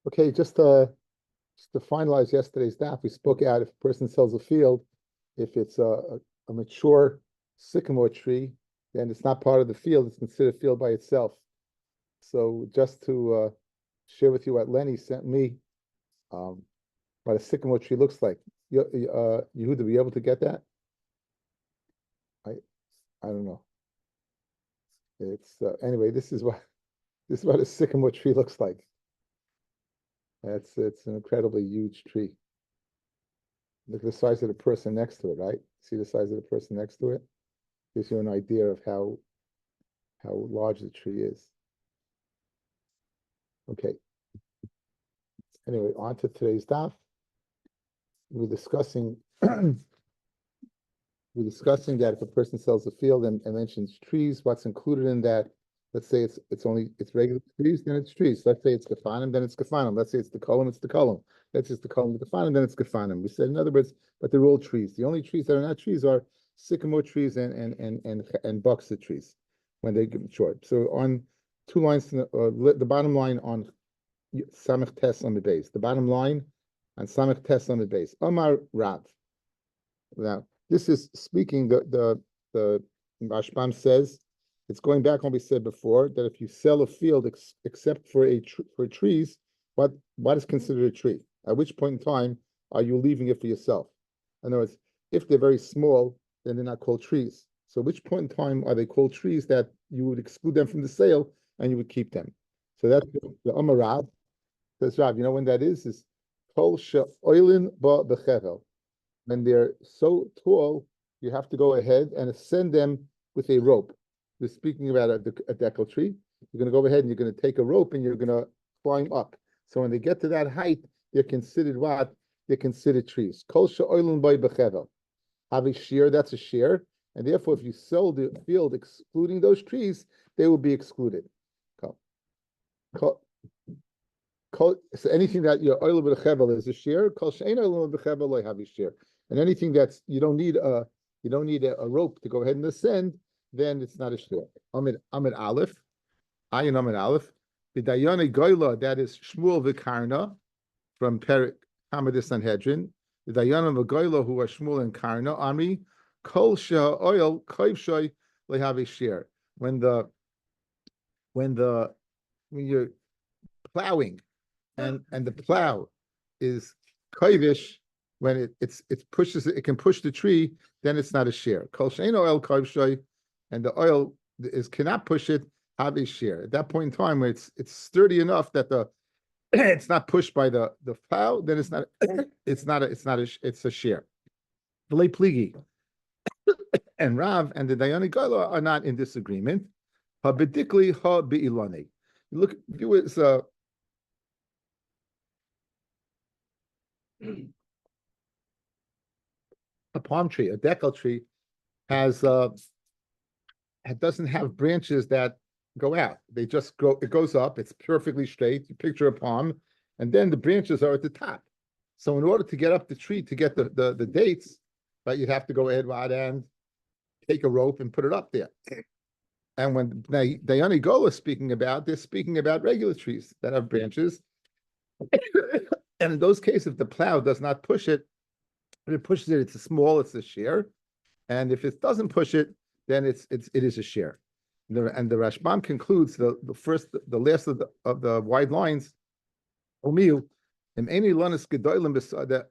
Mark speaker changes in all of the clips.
Speaker 1: Okay, just to finalize yesterday's daf, we spoke out if a person sells a field, if it's a mature sycamore tree, then it's not part of the field, it's considered a field by itself. So just to share with you what Lenny sent me, um, what a sycamore tree looks like. Yehuda, be able to get that? I I don't know. It's anyway, this is what a sycamore tree looks like. It's an incredibly huge tree. Look at the size of the person next to it, right? See the size of the person next to it? Gives you an idea of how large the tree is. Okay. Anyway, on to today's daf. We're discussing we're discussing that if a person sells a field and mentions trees, what's included in that? Let's say it's regular trees, then it's trees. Let's say it's gefanim, then it's gefanim. Let's say it's the column, it's the column. Let's say it's the column, the gefanim, then it's gefanim. We said, in other words, but they're all trees. The only trees that are not trees are sycamore trees and boxwood trees when they get mature. So on two lines, the bottom line on samech tes on the base. The bottom line on samech tes on the base. Omar Rav. Now this is speaking. The Rashbam says. It's going back on what we said before that if you sell a field except for for trees, what is considered a tree? At which point in time are you leaving it for yourself? In other words, if they're very small, then they're not called trees. So, which point in time are they called trees that you would exclude them from the sale and you would keep them? So that's the Amarav. Says Rav, you know when that is? Is kol she'oilin ba bechevel. When they're so tall, you have to go ahead and ascend them with a rope. We're speaking about a decal tree. You're going to go ahead and you're going to take a rope and you're going to climb up. So when they get to that height, they're considered what? They're considered trees. Kol she'oilin by bechevel. Have a shear, that's a shear. And therefore, if you sell the field excluding those trees, they will be excluded. So anything that your oil bechevel is a shear. Kol she'ein oil bechevel lo have a shear. And anything that's you don't need a rope to go ahead and ascend, then it's not a shul. Amid Aleph, Ayin Amid Aleph, B'dayane Goyla, that is Shmuel V'Karna from Perik Hamadis Sanhedrin. The Dayanim Goyla who are Shmuel and Karna, Amri, Kol Shah Oil, Koiv Shoy, Lehavi Shir. When you're plowing and the plow is koivish, when it pushes it can push the tree, then it's not a shear. Kol shein oil koiv shoy, and the oil cannot push it, have a shear. At that point in time where it's sturdy enough that the it's not pushed by the plow, then it's a shear. V'lei pligi. And Rav and the Dayani Gala are not in disagreement. Ha b'dikli ha be'ilani. Look, do it. A palm tree, a decal tree, has it doesn't have branches that go out. They just grow. It goes up. It's perfectly straight. You picture a palm, and then the branches are at the top. So in order to get up the tree to get the dates, right, you'd have to go ahead and take a rope and put it up there. And when Dayani Gola is speaking about, they're speaking about regular trees that have branches. And in those cases, if the plow does not push it, if it pushes it, it's a shear. And if it doesn't push it, then it is a shear. And the Rashbam concludes the last of the wide lines. Omiu, any lanas gedolim besada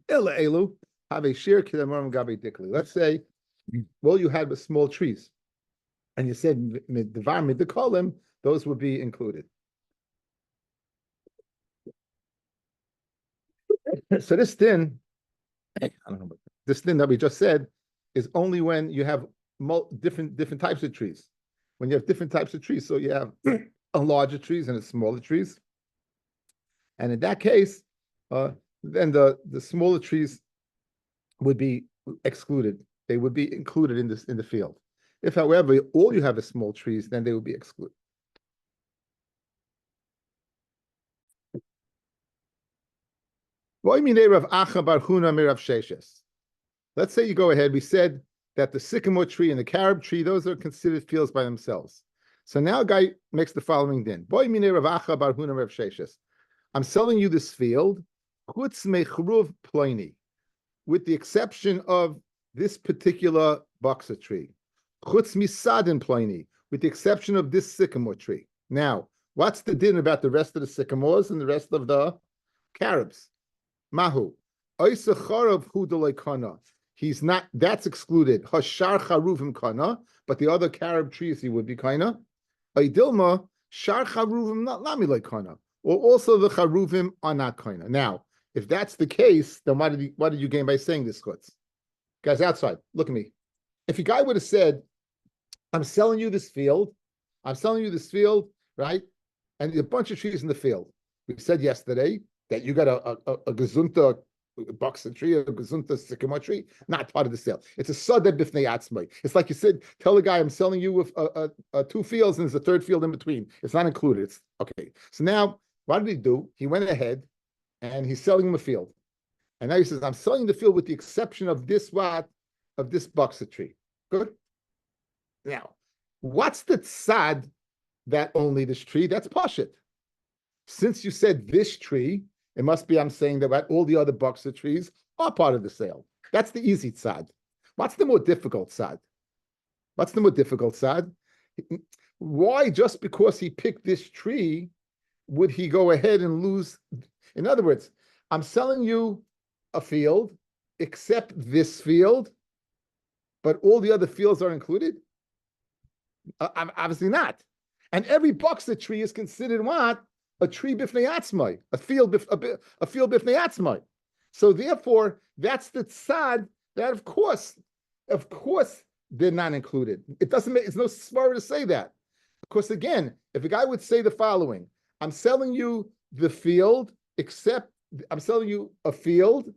Speaker 1: ela elu have a shear kidamorim gabe dikli. Let's say, well, you had small trees, and you said midvar midikolim, those would be included. So this din, I don't know, this thing that we just said is only when you have different types of trees. When you have different types of trees, so you have a larger trees and a smaller trees, and in that case, then the smaller trees would be excluded. They would be included in the field. If, however, all you have is small trees, then they would be excluded. Let's say you go ahead. We said that the sycamore tree and the carob tree, those are considered fields by themselves. So now a guy makes the following din. I'm selling you this field, chutz mechruv ploini, with the exception of this particular boxa tree. Chutz misadin ploini, with the exception of this sycamore tree. Now, what's the din about the rest of the sycamores and the rest of the carobs? Mahu. Oisa charav hu delay kana. He's not, that's excluded. Hashar charuvim kana, but the other carob trees he would be kana. Aidilma, shar charuvim not lamilay kana. Or also the charuvim are not kana. Now, if that's the case, then what did you gain by saying this, chutz? Guys, outside, look at me. If a guy would have said, I'm selling you this field, right? And a bunch of trees in the field. We said yesterday that you got a gazunta boxa tree, a gazunta sycamore tree, not part of the sale. It's a sadeh bifnei atzmai. It's like you said, tell the guy I'm selling you with two fields and there's a third field in between. It's not included. It's okay. So now, what did he do? He went ahead and he's selling him a field. And now he says, I'm selling the field with the exception of this boxa tree. Good. Now, what's the tzad that only this tree? That's pashit. Since you said this tree, it must be I'm saying that all the other boxa trees are part of the sale. That's the easy tzad. What's the more difficult tzad? Why, just because he picked this tree, would he go ahead and lose? In other words, I'm selling you a field, except this field, but all the other fields are included? Obviously not. And every boxa tree is considered what? A tree bifnei atzmai, a field bifnei atzmai. So therefore, that's the tzad that of course they're not included. It doesn't make, it's no svara to say that. Because again, if a guy would say the following, I'm selling you the field, except I'm selling you a field,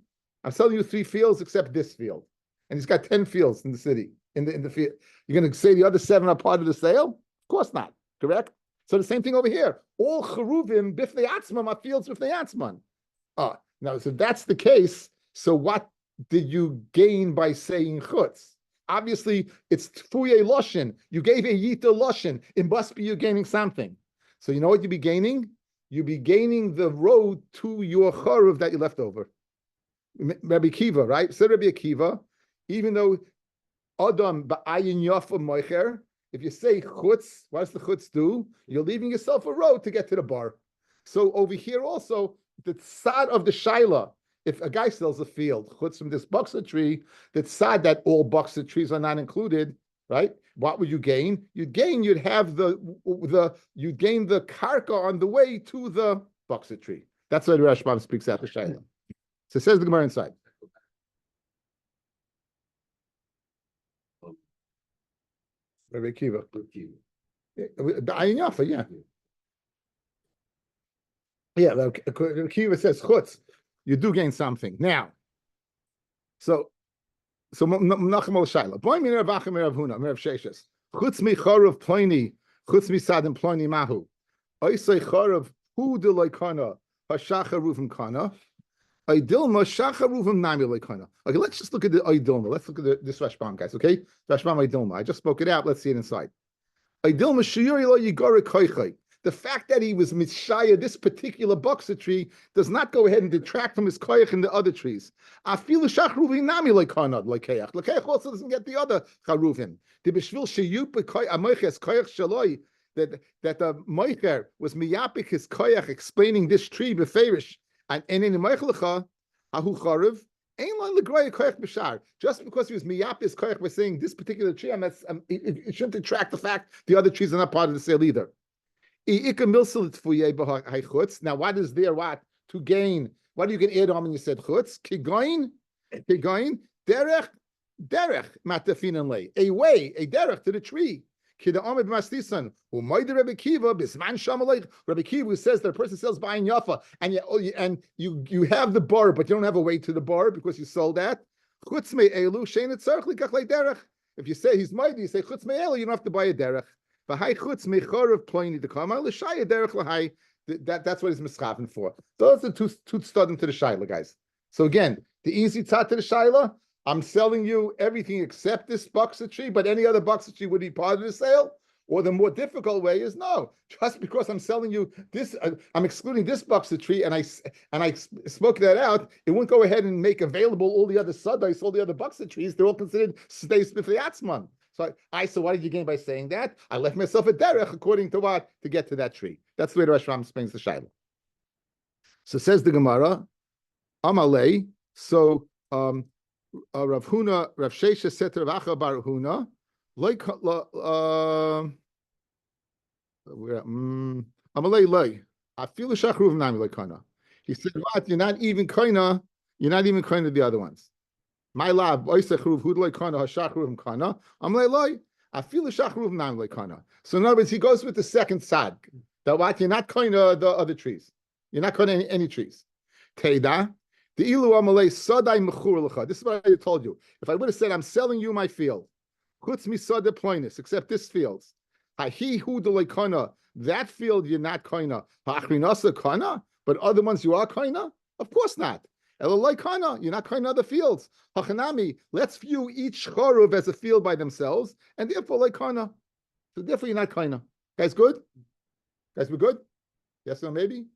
Speaker 1: I'm selling you 3 fields except this field. And he's got 10 fields in the city, in the field. You're going to say the other 7 are part of the sale? Of course not. Correct? So the same thing over here. All cheruvim bifnei atzman are fields bifnei atzman. Now, so that's the case. So what did you gain by saying chutz? Obviously, it's tfuye loshin. You gave a yita loshin. It must be you're gaining something. So you know what you'd be gaining? You'd be gaining the road to your charuv that you left over. Rabbi Akiva, right? Said Rabbi Akiva, even though Adam ba'ayin yafa moicher, if you say chutz, what does the chutz do? You're leaving yourself a road to get to the bar. So over here also, the tzad of the shaila, if a guy sells a field, chutz from this boxa tree, the tzad that all boxa trees are not included, right? What would you gain? You'd gain the karka on the way to the boxa tree. That's why the Rashbam speaks out the shaila. So it says the Gemara inside. Rabbi Akiva. The Ayin Yafa, yeah. Yeah, Rabbi Akiva says chutz. You do gain something. Now, so Menachem al Shaila. Boy min Rav Achim Rav Huna, Rav Sheshes. Chutz mi charav ploini, chutz mi sadim ploini mahu. Oisei charav hu de loikana, hashacha ruvim kana. Aidilma shacha ruvim nami loikana. Okay, let's just look at the Aidilma. Let's look at this Rashbam, guys, okay? Rashbam Aidilma. I just spoke it out. Let's see it inside. Aidilma shiyuri lo yigara koichai. The fact that he was mishaya, this particular boxa tree, does not go ahead and detract from his koyach in the other trees. Afilu shach ruvim nami loikana loikeach. Loikeach also doesn't get the other charuvim. The bishvil sheyup amoiches koyach shaloi. That the moicher was miyapik his koyach explaining this tree beferish. And in Meichlecha, Ahu Charav, ain't like the Groya Koyach Bashar. Just because he was miyapis Koyach by saying this particular tree, it shouldn't detract the fact the other trees are not part of the sale either. Now, what is there? What to gain? What are you going to add on when you said chutz? Kigoin, derech, matafin lay. A way, a derech to the tree. Rabbi Akiva who says that a person sells buying yafa, and you have the bar, but you don't have a way to the bar because you sold that. If you say he's mighty, you say chutz me'elu, you don't have to buy a derech. That's what he's mischafen for. Those are two studying to the shaila, guys. So again, the easy tzat to the shaila, I'm selling you everything except this boxa tree, but any other boxa tree would be part of the sale. Or the more difficult way is no. Just because I'm selling you this, I'm excluding this box of tree, and I spoke that out. It won't go ahead and make available all the other sadais, all the other box of trees. They're all considered stays b'fliatzman. So what did you gain by saying that? I left myself a derech according to what to get to that tree. That's the way the Rashbam explains the shayla. So says the Gemara, Amalei. So Rav Huna, Rav Shesha said to Rav Acha bar Huna, like Amalei lay. I feel a shachruv nami like kana. He said, "What? You're not even kind of the other ones. My lab, oisachruv hud like kana hashachruv kana. Amalei lay. I feel a shachruv nami like kana." So in other words, he goes with the second sad. That what? You're not kind of the other trees. You're not kind of any trees. Teda. The ilu amalei sadai mechur lecha. This is what I told you. If I would have said, "I'm selling you my field," chutz misada ploinus, except this fields. Hahi hu kana. That field you're not kaina. Ha'achrinasa kana, but other ones you are kaina? Of course not. Elalai kana, you're not kaina other fields. Hachanami, let's view each charuv as a field by themselves, and therefore like kana. So therefore you're not kaina. Guys, good? Guys, we're good? Yes or no, maybe?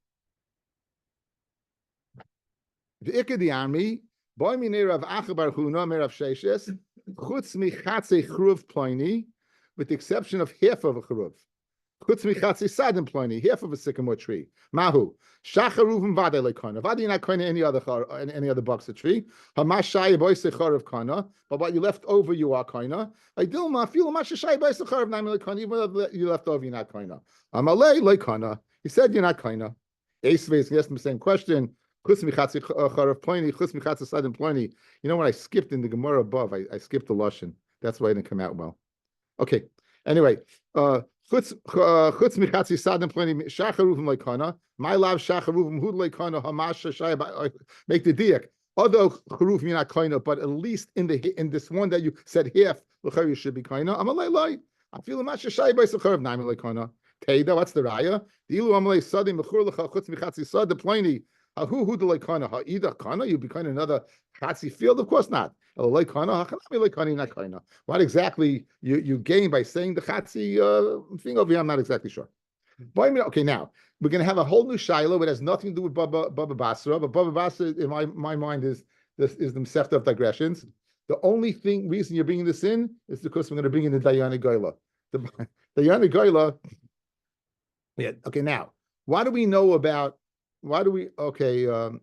Speaker 1: The ikka the army, boy mine Rav Acha bar Huna me Rav Sheshes, chutz mi chatze chruv ploini, with the exception of half of a chruv. Chutz mi chatze sadim ploini, half of a sycamore tree. Mahu shacharuvim vade lekana. Vade not kind any other box of tree. Hamashai boy secharev kana. But what you left over, you are kana. I dilma feel mashashai boy secharev nami lekana. Even though you left over, you're not kana. Amalei lekana. He said you're not kana. Esvei is asking the same question. You know, when I skipped in the Gemara above, I skipped the Lashon. That's why it didn't come out well. Okay. Anyway, my love shacharuvim hud leikana hamasha shayba. Make the diak. Although charuvim you're not kind of, but at least in this one that you said half, you should be kind of. I'm a lay. I feel a masha shayba secharev naimi leikana. Teida, what's the raya? The ilu amalei sadim mechur lecha chutz michatzi sad the pliny. Who do like kana? Either kana, you be kind of another chatzi field? Of course not. Like kana, not kana. What exactly you gain by saying the chatzi thing over here? I'm not exactly sure. Okay, now we're going to have a whole new shiloh. It has nothing to do with Baba Basra, but Baba Basra, in my mind, is the Masechta of digressions. The only reason you're bringing this in is because we're going to bring in the Dayani Goyla. The Dayani Goyla. Yeah. Okay. Now, what do we know about? Why do we? Okay. Okay.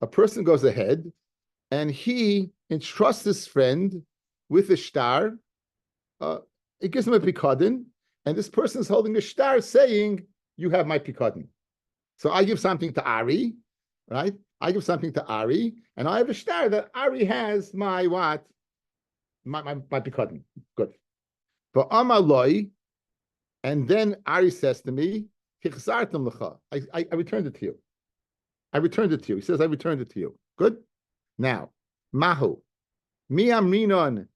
Speaker 1: A person goes ahead and he entrusts his friend with a star. It gives him a pikadon, and this person is holding a star saying, "You have my pikadon." So I give something to Ari, right? I give something to Ari, and I have a star that Ari has my what? My pikadon. Good. But Amaloi, and then Ari says to me, I returned it to you. I returned it to you. He says, I returned it to you. Good. Now, Mahu. Mi amrinon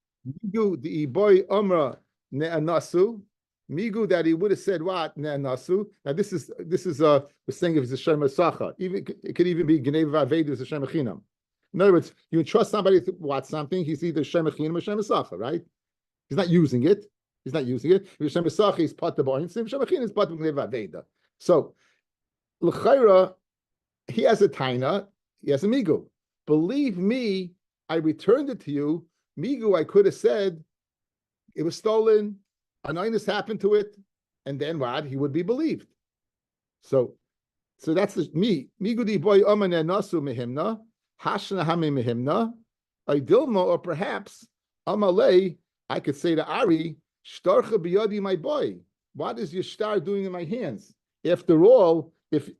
Speaker 1: migu the boy umra ne'anasu. Migu that he would have said what ne'anasu. Now this is we're saying if it's a shem sacha. Even it could even be Gnei Vaved is a shem chinam. In other words, you trust somebody to watch something, he's either Shem Echinam or Shem Esacha, right? He's not using it. He's not using it. If Shem Esacha, he's part of the Boin, Shem Echinam is part of the Veda. So, L'chaira, he has a taina, he has a migu. Believe me, I returned it to you. Migu, I could have said, it was stolen, an inus happened to it, and then what? He would be believed. So that's the migu di boy omane nasu mehimna. Hashna hame mehimna, Dilma, or perhaps Amalei, I could say to Ari, Shtarcha biyadi, my boy. What is your star doing in my hands? After all, if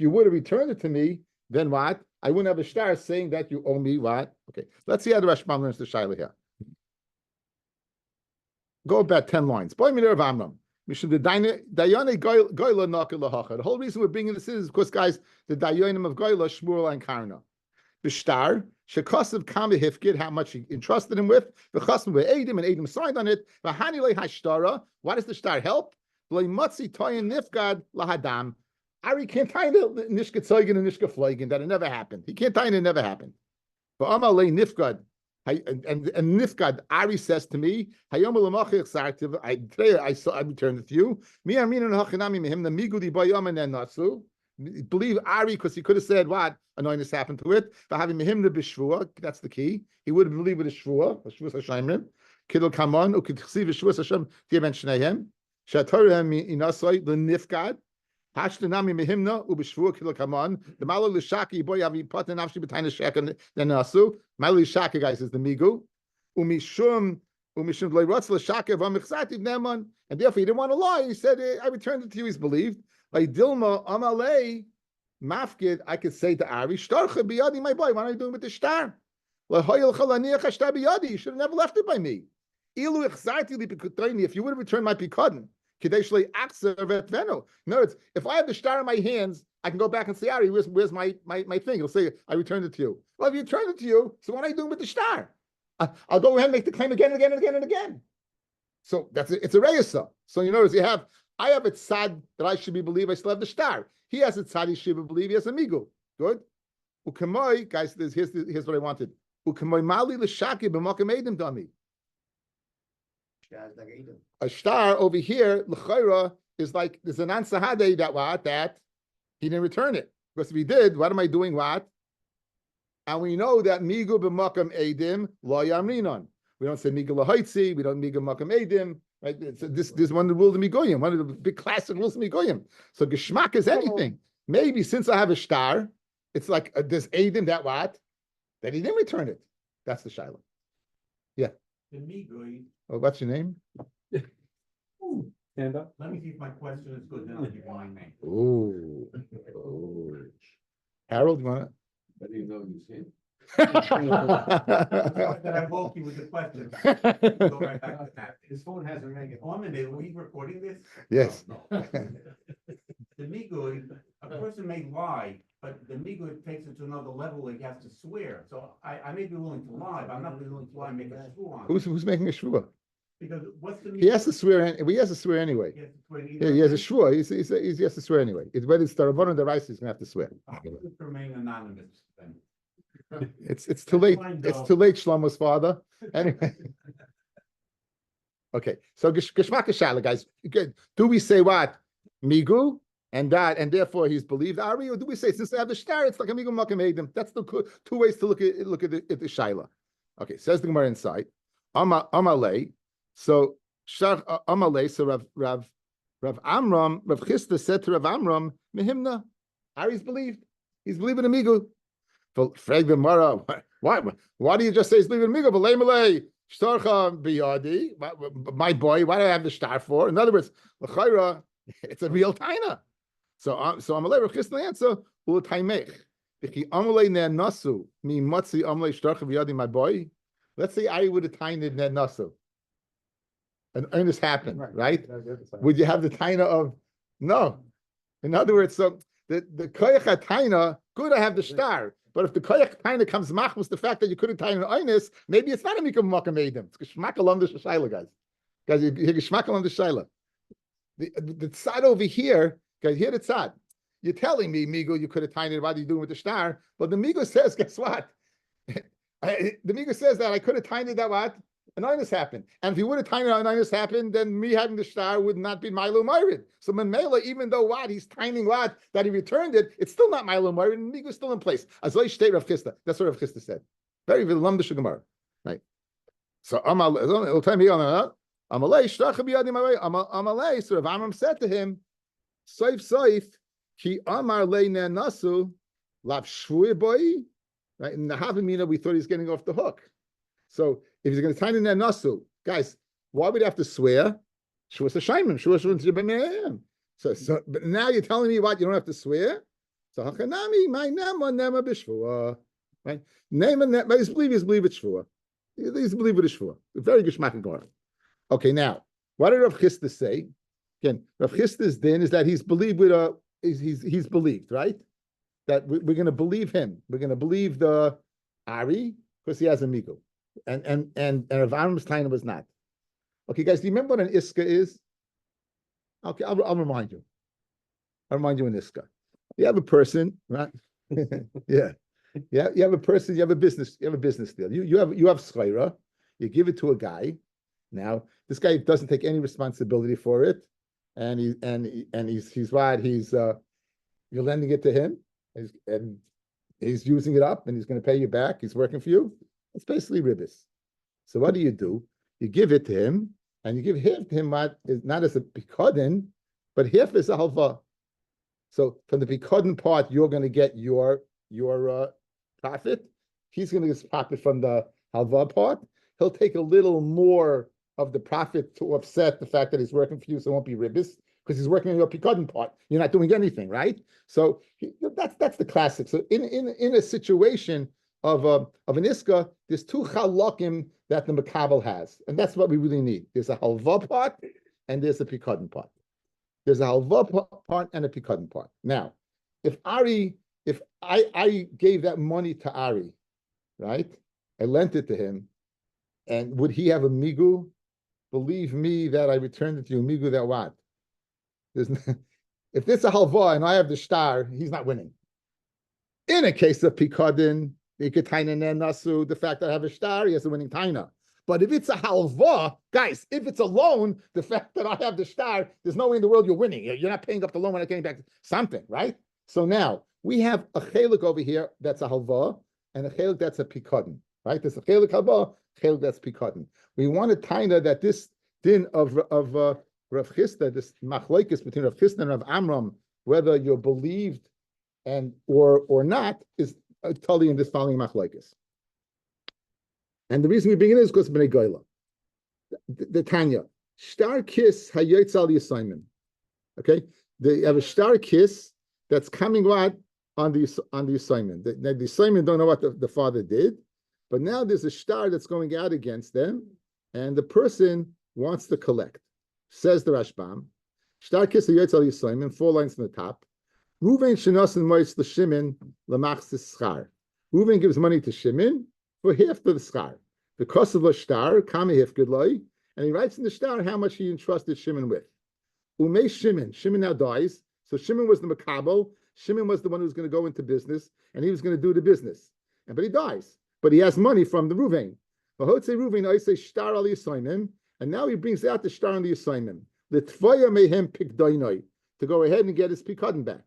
Speaker 1: you would have returned it to me, then what? I wouldn't have a star saying that you owe me what? Okay, let's see how the Rashbam learns the Shaila here. Go about 10 lines. Boy, Minir of Amram. The whole reason we're bringing this is because, guys, the Dayanim of Goyla, Shmuel and Karna. B'shtar, shekasav kama hifkid, how much he entrusted him with, v'chasm v'edim, and Edim signed on it, v'hani le hashtara, why does the star help? V'leimatzi toyin nifgad lahadam, Ari can't tie the Nishka Zeugen and Nishka Fleigen. That it never happened. He can't tie it never happened. But Amalei Nifgad. And Nifgad, Ari says to me, I today I returned it to you. Me Amin and Hachanami him the Migudi Bayam and then Natsu. Believe Ari because he could have said what annoyance happened to it. But having him the Bishvua, that's the key. He would have believed with a Shvua Hashemrim. Kidul Kamon, who could see Vishvua Hashem, Given Shnehem. Shatorem Inasoi, the Nifgad. Hashtanami mehimna ubishvua kilo kaman. The malo lishaki boy avi patan avshi b'tayna shekan then nasu. Malo lishaki guys is the migu. Umishum leirotz lishaki v'amichzati v'neman. And therefore he didn't want to lie. He said, I returned it to you. He's believed. By Dilma amalei mafkid, I could say to Ari, shtarcha biyadi, my boy. What are you doing with the shtar? Lahoyel chalaniach hashtar biyadi. You should have never left it by me. Ilu ichzati li pikutayni. If you would have returned my pikadon. In other words, if I have the star in my hands, I can go back and say, Ari, where's my thing? He'll say, I returned it to you. Well, if you returned it to you, so what are you doing with the star? I'll go ahead and make the claim again and again and again and again. So it's a reyesa. So in other words, I have a tzad that I should be believed, I still have the star. He has a tzad, he should be believed, he has a migu. Good? Ukamoy, guys, here's what I wanted. Ukamoy mali l'shaki b'makam edim dami. A star over here, l'chayra, is like there's an ansahade that he didn't return it. Because if he did, what am I doing? What? And we know that migu b'makam edim lo yamrinon. We don't say migu lahaitzi. We don't migu makam edim. Right? This is one of the rules of migoyim. One of the big classic rules of migoyim. So geschmack is anything. Maybe since I have a star, it's like there's edim that he didn't return it. That's the shiloh. Yeah.
Speaker 2: The migoy.
Speaker 1: Oh, what's your name?
Speaker 2: Stand up. Let me see if my question is good, then I'll give you my name.
Speaker 1: Ooh. Harold, you want to?
Speaker 3: But you know you see.
Speaker 2: That I woke you with the question. Go right back to that. His phone has a ring. Are we recording this?
Speaker 1: Yes.
Speaker 2: No. The migoy, a person may lie, but the migoy takes it to another level where he has to swear. So I may be willing to lie, but I'm not willing to lie and make a shvua on it.
Speaker 1: Who's making a shvua?
Speaker 2: Because what's the migoy?
Speaker 1: He has to swear. He has to swear anyway.
Speaker 2: He has to swear
Speaker 1: Yeah, he has a shvua. He has to swear anyway. Whether it's the Rabban or the Rice, he's gonna have to swear.
Speaker 2: Remain anonymous then.
Speaker 1: It's too late. It's too late, Shlomo's father. Anyway. Okay, so Geshmak Shala, guys. Good. Do we say what? Migu and therefore he's believed Ari, or do we say since they have the star, it's like a Migu Makam Edim? That's the two ways to look at the Shaila. Okay, says the Gemara inside. Amalei. So Amalei. So Rav Amram, Rav Chisda said to Rav Amram, Mehimna, Ari's believed. He's believing in Migu. Frag the Mara, why do you just say he's believing in Migu? But Malay, Shtarcha Biyadi, my boy, why do I have the star for? In other words, L'chayra, it's a real taina. So Amalei Rav Chisda answer, Ul Taimech. Ichi Amalei ne nasu, mi matzi Amalei Shtarcha Biyadi, my boy. Let's say I would have tained ne nasu. And this happened, right? Would you have the taina of no? In other words, so the koyach taina, good, I have the star. But if the koyach taina comes machmus, the fact that you couldn't tie an oynis, maybe it's not a mikam makam edim. It's geshmak alum the shaila, guys. Guys, you geshmak alum the shaila. The tzad over here, guys, here the tzad. You're telling me, Migo, you could have tied it. What are you doing with the star? But the Migo says, guess what? The Migo says that I could have tied it that what? An oynis happened. And if you would have tied it an oynis happened, then me having the star would not be Milo Myrid. So Memela, even though what? He's timing what? That he returned it, it's still not Milo Myrid, and Migo is still in place. As I state Rav Chisda. That's what Rav Chisda said. Very Vilam the Gemara. Right. So it'll tell me on that. Amalei, so Rav Amram said to him, Saif, ki amar le nasu, lav shvui boy. Right? In the Havamina, we thought he's getting off the hook. So if he's going to tie in nasu, guys, why would he have to swear? Shvus Hashayim, Shvus. So, but now you're telling me what? You don't have to swear. So Hachanami, my nema b'shvua. Right? But he's believe it's shvua. He's believe it is shvua. Very good shmak and Gemara. Okay, now, what did Rav Chisda say? Again, Rav Chisda's din is that he's believed with he's believed, right? That we're going to believe him. We're going to believe the Ari because he has a migu, and Rav Amram's taina was not. Okay, guys, do you remember what an iska is? Okay, I'll remind you. I'll remind you an iska. you have a person, right? Yeah. Yeah, you have a person, you have a business deal. You have schira, you give it to a guy. Now, this guy doesn't take any responsibility for it, and he's what you're lending it to him, and he's using it up, and he's going to pay you back. He's working for you. It's basically ribbis. So what do? You give it to him, and you give half to him what is not as a pikadon, but half is a halva. So from the pikadon part, you're going to get your profit. He's going to get profit from the halva part. He'll take a little more of the profit to offset the fact that he's working for you, so it won't be ribbis because he's working on your pikadon part. You're not doing anything, right? So that's the classic. So in a situation of an iska, there's two halakim that the makabel has, and that's what we really need. There's a halva part and there's a pikadon part. There's a halva part and a pikadon part. Now, if I gave that money to Ari, right? I lent it to him, and would he have a migu? Believe me that I returned it to you, migu that what? If it's a halva and I have the star, he's not winning. In a case of pikadon, the fact that I have a star, he has a winning taina. But if it's a halva, guys, if it's a loan, the fact that I have the star, there's no way in the world you're winning. You're not paying up the loan when I'm getting back something, right? So now we have a chelik over here that's a halva and a chelik that's a pikadon, right? There's a chelik halva, chelik that's pikadon. We want a taina that this din of Rav Chisda, this machlokes between Rav Chisda and Rav Amram, whether you're believed and or not, is totally in this following machlokes. And the reason we bring it is because b'nei goyla. The Tanya, star kiss hayotz al yisaimim. Okay, they have a star kiss that's coming what on the assignment. The assignment don't know what the father did, but now there's a star that's going out against them, and the person wants to collect. Says the Rashbam, star kiss hayotz al yisaimim, 4 lines from the top. Reuven shenosin moitz l'Shimon l'machzis schar. Reuven gives money to Shimon for half of the schar. The cost of a star, kama hifgedloi, and he writes in the star how much he entrusted Shimon with. Umei Shimon now dies, so Shimon was the makabel. Shimon was the one who was going to go into business, and he was going to do the business. But he dies. But he has money from the Reuven. And now he brings out the star on the assignment. L'tvoya mehem pikdainoi, to go ahead and get his pikadon back.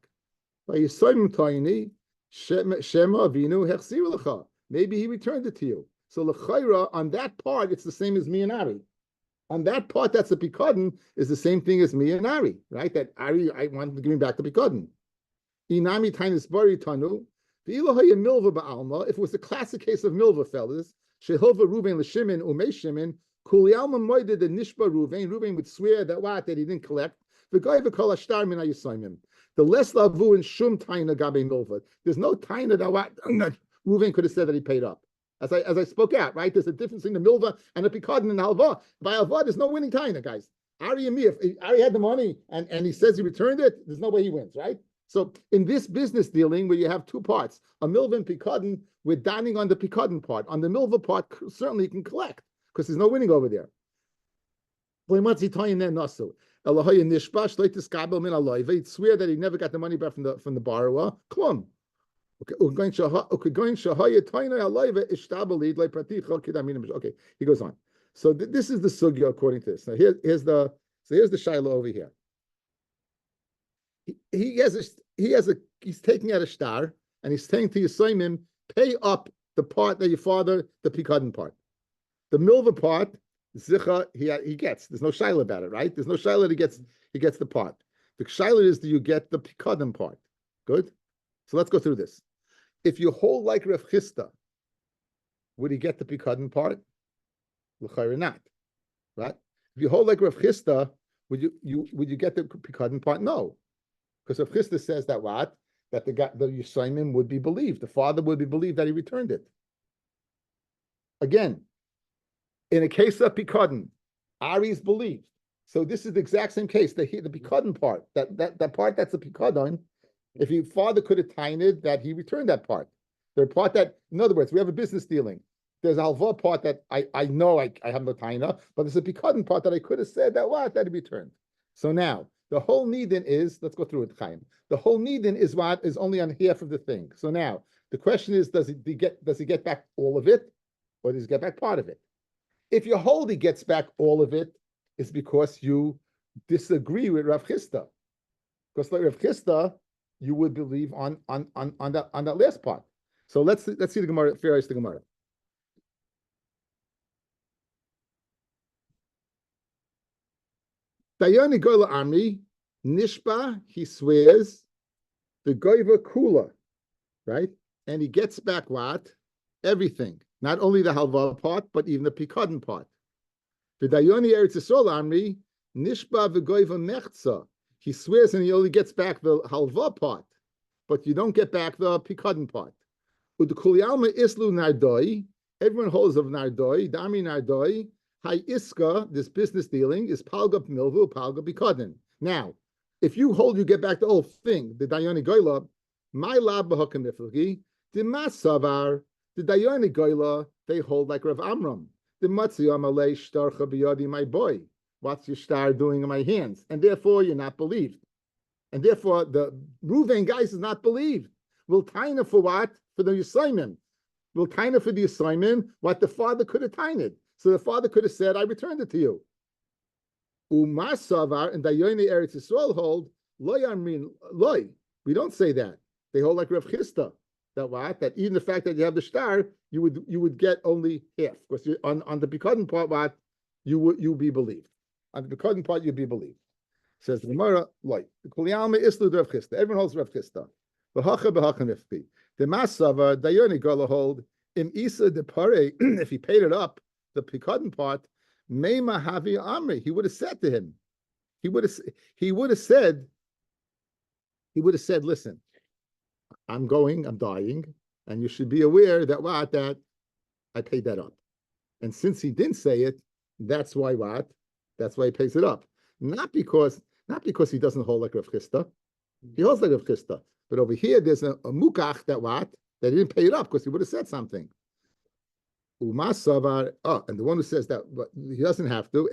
Speaker 1: Maybe he returned it to you. So l'chayra, on that part, it's the same as me and Ari. On that part, that's the pikadon, is the same thing as me and Ari, right? That Ari, I wanted to give him back the pikadon. Inami tainis bari tanu. Milva ba'alma. If it was the classic case of milva, fellas, shehova Reuven l'Shimon umei Shimon, kuli alma moided the nishba Reuven. Reuven would swear that he didn't collect. The guy v'kol ashtar min hayisaimim. The less lavu and shum taina gabe milva. There's no taina that Reuven could have said that he paid up. As I spoke out, right? There's a difference in the milva and the pikadon and the halva. By halva, there's no winning taina, guys. Ari and me, if Ari had the money and he says he returned it, there's no way he wins, right? So in this business dealing where you have two parts, a milva and pikadon, we're dining on the pikadon part. On the milva part, certainly you can collect because there's no winning over there. He'd swear that he never got the money back from the borrower. Klum. Okay, he goes on. So this is the sugya according to this. Now here's the shiloh over here. He's taking out a star and he's saying to Yisaimim, pay up the part that your father, the pikadon part. The milva part, zicha, he gets. There's no shiloh about it, right? There's no shiloh that he gets the part. The shiloh is, do you get the pikadon part? Good? So let's go through this. If you hold like Rav Chisda, would he get the pikadon part? L'chayr not, right? If you hold like Rav Chisda, would you get the pikadon part? No, because Rav Chisda says that what? That the Yisraelim would be believed. The father would be believed that he returned it. Again, in a case of pikadon, Ari's believed. So this is the exact same case. The pikadon part, that part that's the pikadon. If your father could have tainted that he returned that part. The part that, in other words, we have a business dealing. There's a halva part that I know I have no taina, but there's a pikadon part that I could have said that he returned. So now The whole nidin is, let's go through it, Chaim. The whole nidin is what is only on half of the thing. So now the question is, does he get back all of it, or does he get back part of it? If you hold he gets back all of it, it's because you disagree with Rav Chisda. Because like Rav Chisda, you would believe on that last part. So let's see the Gemara. Fair the Gemara. Dayani Gola Amri Nishba, he swears the Goiva Kula, right? And he gets back what? Everything. Not only the halva part, but even the pikadon part. The Dayani Eretz Yisrael Amri Nishba v'Goiva Mechza. He swears and he only gets back the halva part, but you don't get back the pikadon part. U'Kulialma Islu Nardoi. Everyone holds of Nardoi, Dami Nardoi. Hi Iska, this business dealing is Palga Milvu, Palga Bikadin. Now, if you hold, you get back the whole thing. The Dayani Goyla, my lab b'hakamiflagi, the Masavar, the Dayani Goyla, they hold like Rav Amram. The Matzi Amalei Shtarcha Biyadi, my boy. What's your star doing in my hands? And therefore, you're not believed. And therefore, the Ruvain guys is not believed. Will taina for what? For the assignment. Will taina for the assignment what the father could have tained. So the father could have said, I returned it to you. Umar Savar and Dayoni Eretz Yisrael hold, loy amrin loy. We don't say that. They hold like Rav Chisda. That what? That even the fact that you have the star, you would get only half. Because on the Pikadon part, what? You would be believed. On the Pikadon part, you'd be believed. Says the Gemara, loy. The Kuliyalma Islu Rav Chisda. Everyone holds Rav Chisda. V'hacha nifpi. The Mas Savar, Dayoni Gola hold, Im Isa de Pare, if he paid it up, the Pikadon part, Meima Havi Amri. He would have said to him, he would have said, listen, I'm dying, and you should be aware that that I paid that up. And since he didn't say it, that's why That's why he pays it up. Not because he doesn't hold like Rav Chisda. He holds like Rav Chisda. But over here, there's a mukach that he didn't pay it up because he would have said something. And the one who says that he doesn't have to,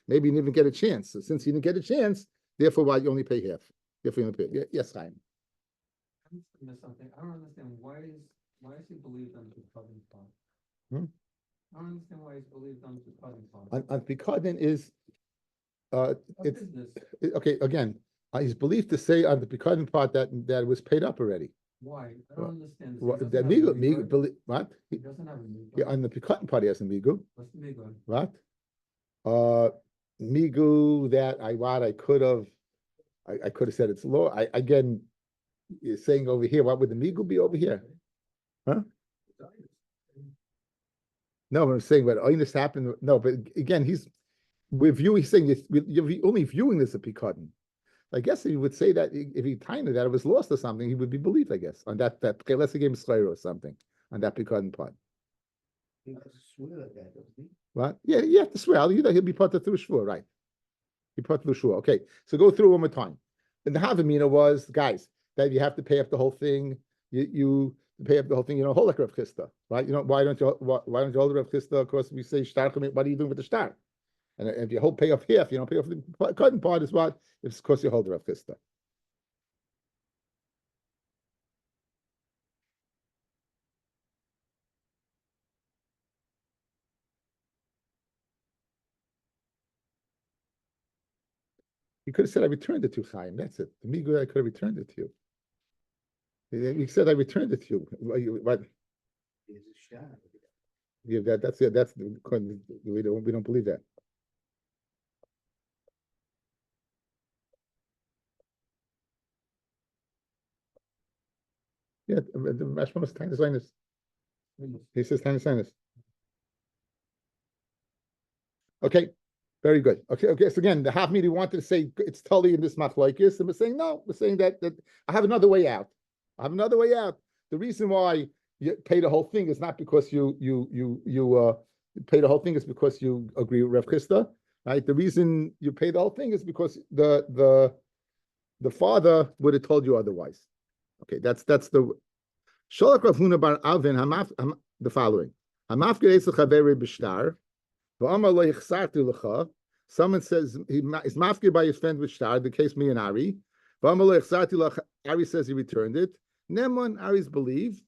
Speaker 1: maybe he didn't even get a chance. So since he didn't get a chance, therefore, you only pay half. Therefore, you only pay. Yes, Chaim.
Speaker 3: I missed something. I don't understand why is he believed on the cutting part? I don't understand why he's believed on the cutting part.
Speaker 1: On Pikadon is it's
Speaker 3: this?
Speaker 1: Okay. Again, he's believed to say on the Pikadon part that was paid up already.
Speaker 3: Why? I don't understand.
Speaker 1: What? What?
Speaker 3: He doesn't have a migu.
Speaker 1: Yeah, on the Pikadon part, he has a migu.
Speaker 3: What's the migu?
Speaker 1: What? Migu that I could have said it's law. Again, you're saying over here, what would the migu be over here? Huh? No, I'm saying, but this happened. No, but again, he's saying you're only viewing this as a Pikadon. I guess he would say that if he timed that it was lost or something, he would be believed, I guess, on that okay, let's say game Slayer or something on that Pikadon part.
Speaker 4: He has to swear like that, doesn't he?
Speaker 1: What? Yeah, you have to swear. He'll be part of through Shvur, right? He part through Shvur. Okay, so go through one more time. And the Havamina was, guys, that you have to pay up the whole thing. You pay up the whole thing. You don't hold like Rav Chisda, right? Why don't you hold Rav Chisda? Of course, we say shtar. What are you doing with the shtar? And if you pay off half, you don't pay off the cutting part is what? It's of course you hold the Rav Chisda. He could have said, I returned it to Chaim. That's it. The migu, I could have returned it to you. He said, I returned it to you. What?
Speaker 4: He's a shot.
Speaker 1: Yeah, that's it. That's we don't believe that. Yeah, the Mashman is trying to sign this. He says trying to sign this. Okay, very good. Okay. So again, the half meter wanted to say it's totally in this machlokes, and we're saying no. We're saying that I have another way out. The reason why you pay the whole thing is not because you pay the whole thing is because you agree with Rav Chisda, right? The reason you pay the whole thing is because the father would have told you otherwise. Okay, that's the Sholach Rav Huna bar Avin the following. Hamaf gereis lechaveri b'shtar v'amar lo yichsartu lecha Someone says he's mafkir by his friend with shtar, the case me and Ari. Ari says he returned it. Nemon, Ari's believed.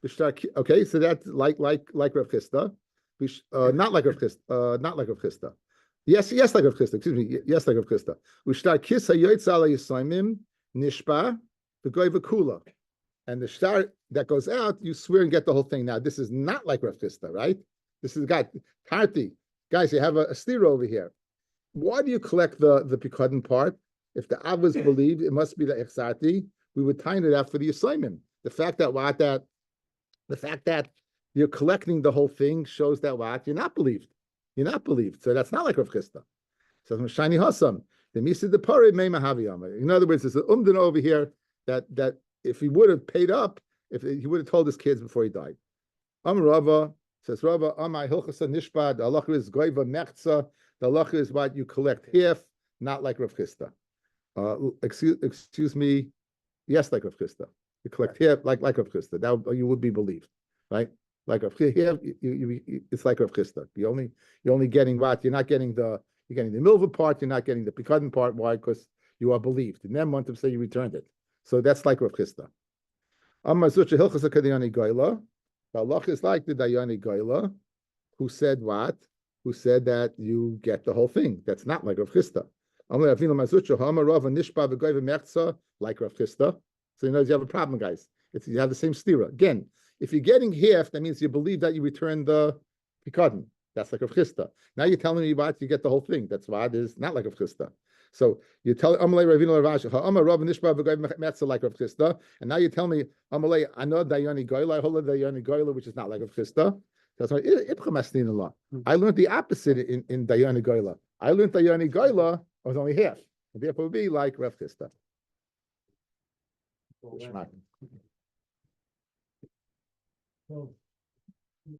Speaker 1: Okay, so that's like Rav Chisda. Not like Rav Chisda, not like Rav Chisda. Yes, like Rav Chisda, excuse me. Yes, like Rav Chisda. Ushtar kis hayoytz ala yisaimim nishpa v'goy v'kula. And the shtar that goes out, you swear and get the whole thing. Now, this is not like Rav Chisda, right? This is got Tarti. Guys, you have a steer over here. Why do you collect the Pikadon part? If the Avos believe it must be the Echsati, we would time it out for the assignment. The fact that you're collecting the whole thing shows that what you're not believed. You're not believed. So that's not like Rav Chisda. So Shani Hassam, the Misa de Pare Mei Mahaviyama. In other words, there's an umdin over here that if he would have paid up, if he would have told his kids before he died. Rava says Rava, Amai Hilchasa Nishba, the halacha is Goiva Mechza, the halacha is what you collect half, not like Rav Chisda. Excuse me, yes, like Rav Chisda. You collect half like Rav Chisda. That you would be believed, right? Like Rav Chisda, it's like Rav Chisda. You're only getting what? You're getting the milva part, you're not getting the Pikadon part. Why? Because you are believed. And then want to say you returned it. So that's like Rav Chisda. Amazucha Hilchasa Kadiyani Goyla. The halacha is like the Dayani Goyla, who said what? Who said that you get the whole thing. That's not like Rav Chisda. Like Rav Chisda. So you know you have a problem, guys. You have the same stira. Again, if you're getting half, that means you believe that you return the Pikadon. That's like Rav Chisda. Now you're telling me what you get the whole thing. That's why it is not like Rav Chisda. So you tell Amalei Ravina Ravash, Rav Nishba Metza like Rav Chisda, and now you tell me Amalei I know Dayani Goyla, I hold Dayani Goyla, which is not like Rav Chisda. That's why I learned the opposite in Dayani Goyla. I learned Dayani Goyla was only half, and therefore would be like Rav Chisda.
Speaker 3: So